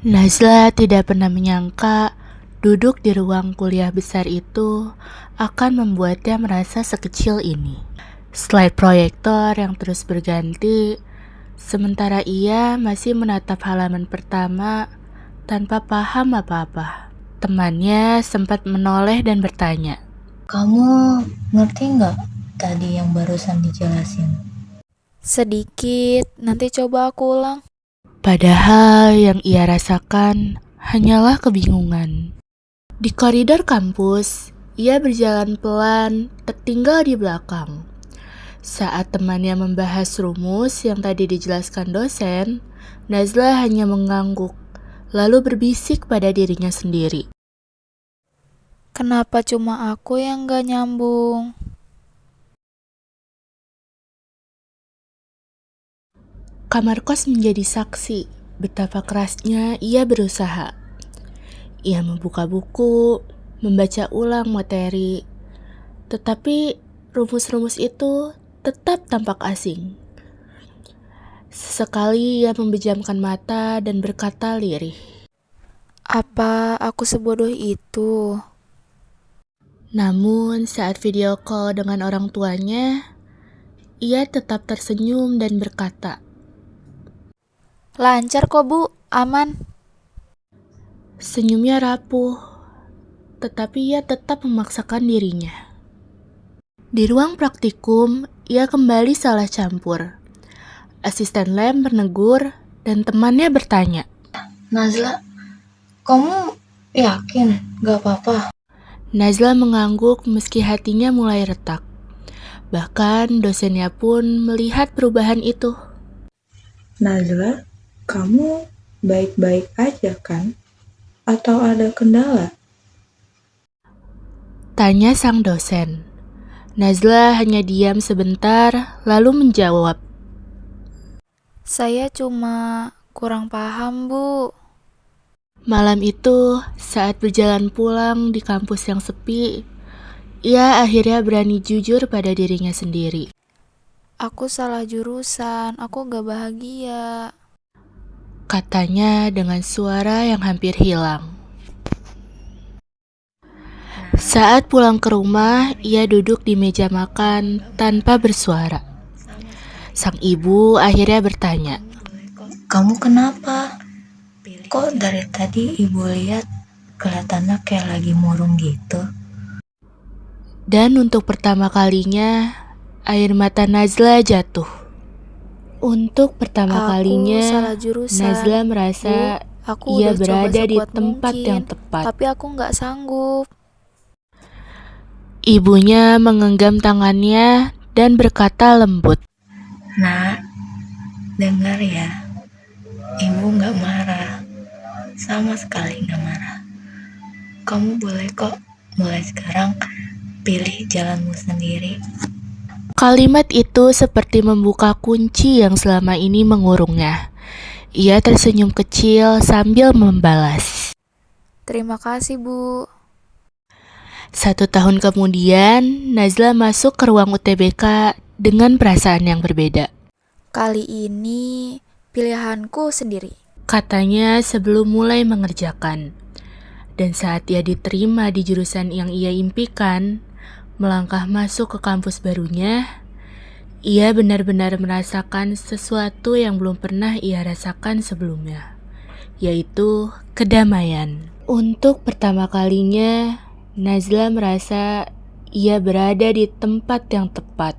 Najla tidak pernah menyangka duduk di ruang kuliah besar itu akan membuatnya merasa sekecil ini. Slide proyektor yang terus berganti, sementara ia masih menatap halaman pertama tanpa paham apa-apa. Temannya sempat menoleh dan bertanya, Kamu ngerti nggak tadi yang barusan dijelasin? Sedikit, nanti coba aku ulang. padahal yang ia rasakan hanyalah kebingungan. Di koridor kampus, ia berjalan pelan, tertinggal di belakang. Saat temannya membahas rumus yang tadi dijelaskan dosen, Najla hanya mengangguk, lalu berbisik pada dirinya sendiri. Kenapa cuma aku yang gak nyambung? Kamar kos menjadi saksi betapa kerasnya ia berusaha. Ia membuka buku, membaca ulang materi, tetapi rumus-rumus itu tetap tampak asing. Sesekali ia membejamkan mata dan berkata lirih. Apa aku sebodoh itu? Namun saat video call dengan orang tuanya, ia tetap tersenyum dan berkata, Lancar kok bu, aman. senyumnya rapuh, tetapi ia tetap memaksakan dirinya. Di ruang praktikum, ia kembali salah campur. Asisten lab menegur dan temannya bertanya, Nazla, kamu yakin gak apa-apa? Najla mengangguk meski hatinya mulai retak. Bahkan dosennya pun melihat perubahan itu. Nazla, kamu baik-baik aja kan? Atau ada kendala? Tanya sang dosen. Najla hanya diam sebentar lalu menjawab, Saya cuma kurang paham bu. malam itu, saat berjalan pulang di kampus yang sepi, ia akhirnya berani jujur pada dirinya sendiri. Aku salah jurusan, aku gak bahagia. Katanya dengan suara yang hampir hilang. Saat pulang ke rumah, ia duduk di meja makan tanpa bersuara. Sang ibu akhirnya bertanya, Kamu kenapa? Kok dari tadi ibu lihat kelihatannya kayak lagi murung gitu? dan untuk pertama kalinya, air mata Najla jatuh. Untuk pertama Aku kalinya, salah jurusan. Najla merasa Aku ia udah coba berada di sekuat tempat mungkin, yang tepat. tapi aku gak sanggup. Ibunya menggenggam tangannya dan berkata lembut, Nak, dengar ya, ibu gak marah, sama sekali gak marah. Kamu boleh kok mulai sekarang pilih jalanmu sendiri. Kalimat itu seperti membuka kunci yang selama ini mengurungnya. Ia tersenyum kecil sambil membalas. Terima kasih bu. 1 tahun kemudian, Najla masuk ke ruang UTBK dengan perasaan yang berbeda. Kali ini pilihanku sendiri. Katanya sebelum mulai mengerjakan. Dan saat ia diterima di jurusan yang ia impikan, melangkah masuk ke kampus barunya, ia benar-benar merasakan sesuatu yang belum pernah ia rasakan sebelumnya, yaitu kedamaian. Untuk pertama kalinya, Najla merasa ia berada di tempat yang tepat.